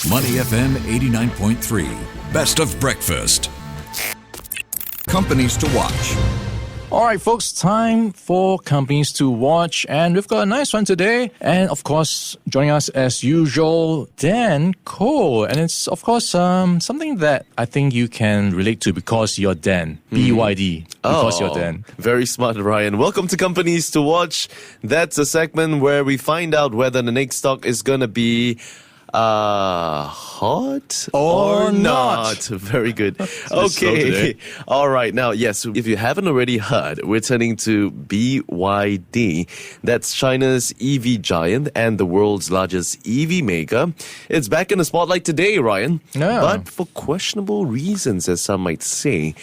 Money FM 89.3. Best of breakfast. Companies to watch. All right, folks, time for companies to watch. And we've got a nice one today. And, of course, joining us as usual, Dan Cole. And it's, of course, something that I think you can relate to because you're Dan. BYD. Because you're Dan. Very smart, Ryan. Welcome to Companies to Watch. That's a segment where we find out whether the next stock is going to be hot or not. Very good. Okay. All right. Now, yes, if you haven't already heard, we're turning to BYD. That's China's EV giant and the world's largest EV maker. It's back in the spotlight today, Ryan. Yeah. But for questionable reasons, as some might say.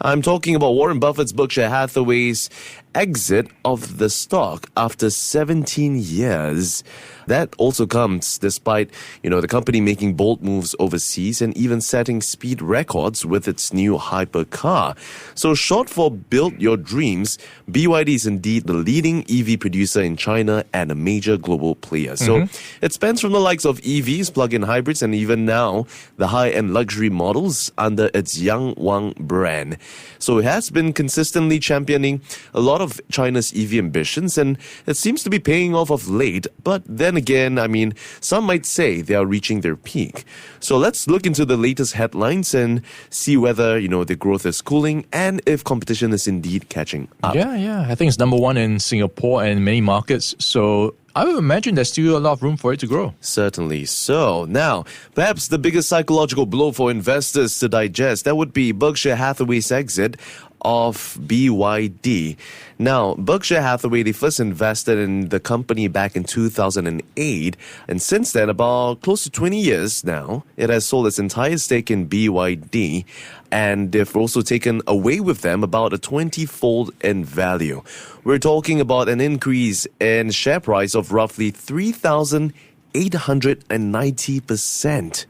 I'm talking about Warren Buffett's Berkshire Hathaway's exit of the stock after 17 years. That also comes despite, the company making bold moves overseas and even setting speed records with its new hypercar. So short for Build Your Dreams, BYD is indeed the leading EV producer in China and a major global player. So it spans from the likes of EVs, plug-in hybrids, and even now the high-end luxury models under its Yangwang brand. So it has been consistently championing a lot of China's EV ambitions, and it seems to be paying off of late. But then again, some might say they are reaching their peak. So let's look into the latest headlines and see whether, the growth is cooling and if competition is indeed catching up. Yeah. I think it's number one in Singapore and many markets. So I would imagine there's still a lot of room for it to grow. Certainly so. Now, perhaps the biggest psychological blow for investors to digest, that would be Berkshire Hathaway's exit of BYD. Now, Berkshire Hathaway, they first invested in the company back in 2008, and since then, about close to 20 years now, it has sold its entire stake in BYD, and they've also taken away with them about a 20-fold in value. We're talking about an increase in share price of roughly 3,890%.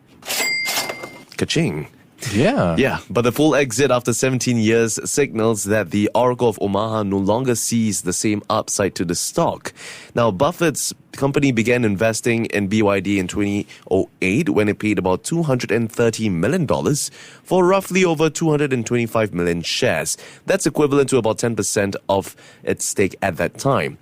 Ka-ching. Yeah, but the full exit after 17 years signals that the Oracle of Omaha no longer sees the same upside to the stock. Now, Buffett's company began investing in BYD in 2008 when it paid about $230 million for roughly over 225 million shares. That's equivalent to about 10% of its stake at that time.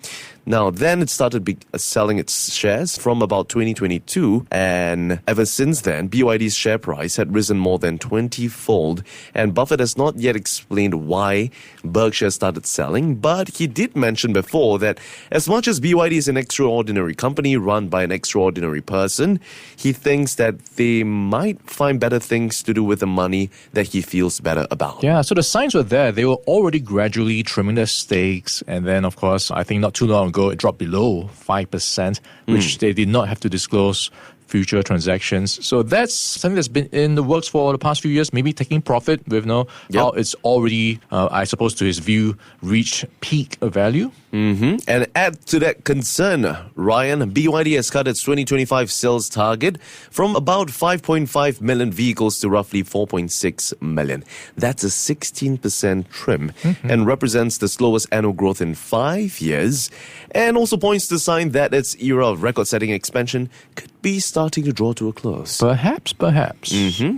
Now, then it started selling its shares from about 2022, and ever since then, BYD's share price had risen more than 20-fold, and Buffett has not yet explained why Berkshire started selling, but he did mention before that as much as BYD is an extraordinary company run by an extraordinary person, he thinks that they might find better things to do with the money that he feels better about. Yeah, so the signs were there. They were already gradually trimming their stakes, and then, of course, I think not too long ago, it dropped below 5%, which they did not have to disclose future transactions. So that's something that's been in the works for the past few years, maybe taking profit with how it's already, I suppose, to his view, reached peak value. And add to that concern, Ryan, BYD has cut its 2025 sales target from about 5.5 million vehicles to roughly 4.6 million. That's a 16% trim and represents the slowest annual growth in 5 years, and also points to the sign that its era of record-setting expansion could be starting to draw to a close. Perhaps.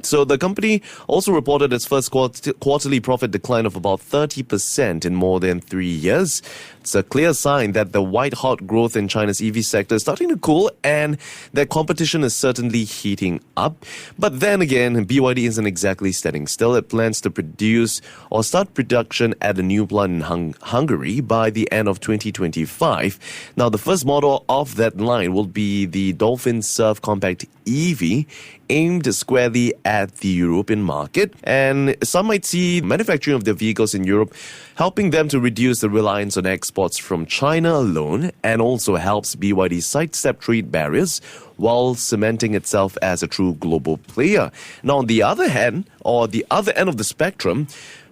So the company also reported its first quarterly profit decline of about 30% in more than 3 years. It's a clear sign that the white-hot growth in China's EV sector is starting to cool and that competition is certainly heating up. But then again, BYD isn't exactly standing still. It plans to produce or start production at a new plant in Hungary by the end of 2025. Now, the first model of that line will be the Dolphin Surf Compact EV, aimed squarely at the European market. And some might see manufacturing of their vehicles in Europe helping them to reduce the reliance on exports from China alone, and also helps BYD sidestep trade barriers while cementing itself as a true global player. Now, on the other hand, or the other end of the spectrum,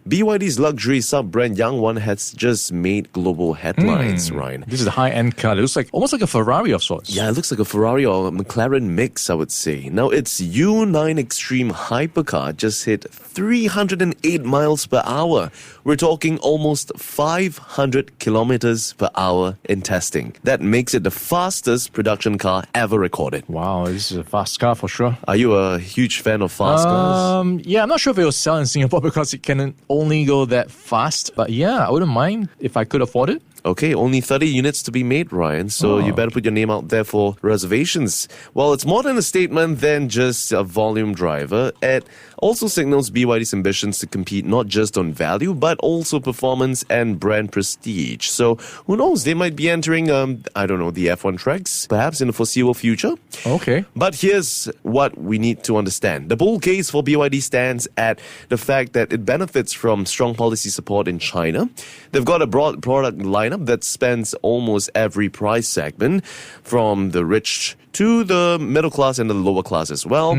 BYD's luxury sub-brand Yangwang has just made global headlines, Ryan. This is a high-end car. It looks like almost like a Ferrari of sorts. Yeah, it looks like a Ferrari or a McLaren mix, I would say. Now, its U9 Extreme hypercar just hit 308 miles per hour. We're talking almost 500 kilometers per hour in testing. That makes it the fastest production car ever recorded. Wow, this is a fast car for sure. Are you a huge fan of fast cars? Yeah, I'm not sure if it will sell in Singapore because it can only go that fast. But yeah, I wouldn't mind if I could afford it. Okay, only 30 units to be made, Ryan, so you better put your name out there for reservations. Well, it's more than a statement than just a volume driver. It also signals BYD's ambitions to compete not just on value, but also performance and brand prestige. So, who knows, they might be entering, the F1 tracks, perhaps in the foreseeable future. Okay. But here's what we need to understand. The bull case for BYD stands at the fact that it benefits from strong policy support in China. They've got a broad product lineup that spans almost every price segment, from the rich to the middle class and the lower class as well.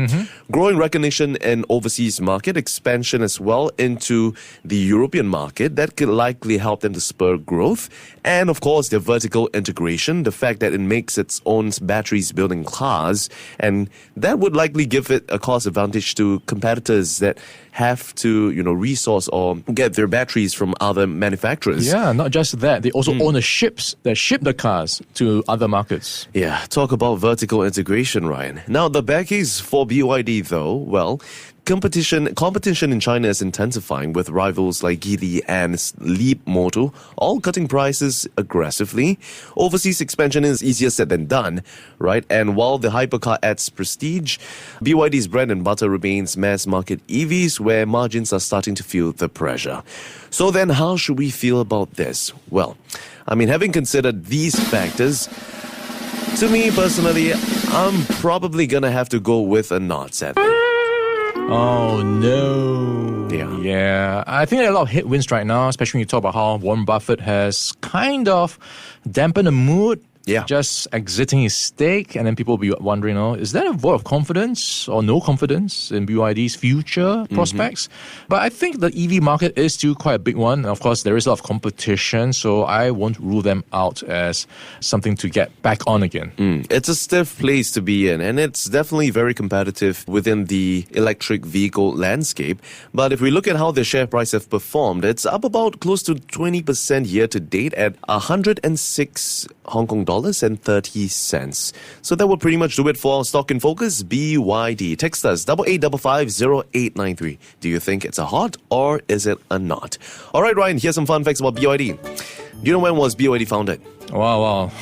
Growing recognition in overseas market, expansion as well into the European market, that could likely help them to spur growth. And of course, their vertical integration, the fact that it makes its own batteries building cars, and that would likely give it a cost advantage to competitors that have to, resource or get their batteries from other manufacturers. Yeah, not just that. They also own the ships that ship the cars to other markets. Yeah, talk about vertical integration, Ryan. Now, the bad case for BYD, though, well, competition in China is intensifying, with rivals like Geely and Leapmotor all cutting prices aggressively. Overseas expansion is easier said than done, right? And while the hypercar adds prestige, BYD's bread and butter remains mass market EVs, where margins are starting to feel the pressure. So then, how should we feel about this? Well, having considered these factors, to me personally, I'm probably gonna have to go with a nod, sadly. Oh, no. Yeah. I think there are a lot of headwinds right now, especially when you talk about how Warren Buffett has kind of dampened the mood. Yeah. Just exiting his stake, and then people will be wondering, is that a vote of confidence or no confidence in BYD's future prospects? But I think the EV market is still quite a big one. And of course, there is a lot of competition, so I won't rule them out as something to get back on again. It's a stiff place to be in, and it's definitely very competitive within the electric vehicle landscape. But if we look at how the share price have performed, it's up about close to 20% year to date at 106 Hong Kong dollars and 30 cents. So that will pretty much do it for our Stock in Focus, BYD. Text us 88550893. Do you think it's a hot or is it a not? All right, Ryan, here's some fun facts about BYD. Do you know when was BYD founded? Wow.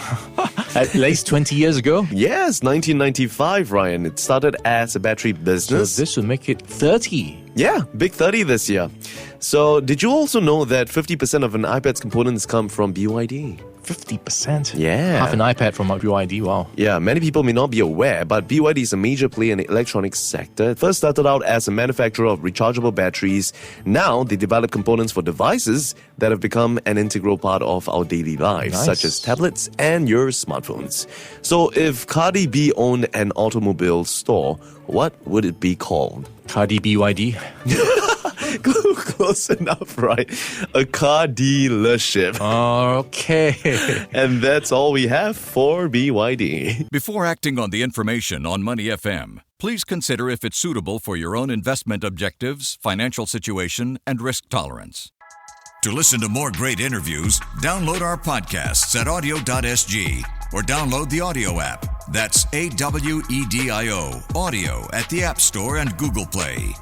At least 20 years ago? Yes, 1995, Ryan. It started as a battery business. So this would make it 30. Yeah, big 30 this year. So did you also know that 50% of an iPad's components come from BYD? 50%? Yeah. Half an iPad from BYD, wow. Yeah, many people may not be aware, but BYD is a major player in the electronics sector. It first started out as a manufacturer of rechargeable batteries. Now they develop components for devices that have become an integral part of our daily lives, such as tablets and your smartphones. So if Cardi B owned an automobile store, what would it be called? Cardi BYD? Close enough, right? A car dealership. Okay. And that's all we have for BYD. Before acting on the information on Money FM, please consider if it's suitable for your own investment objectives, financial situation, and risk tolerance. To listen to more great interviews, download our podcasts at audio.sg or download the audio app. That's AWEDIO, audio at the App Store and Google Play.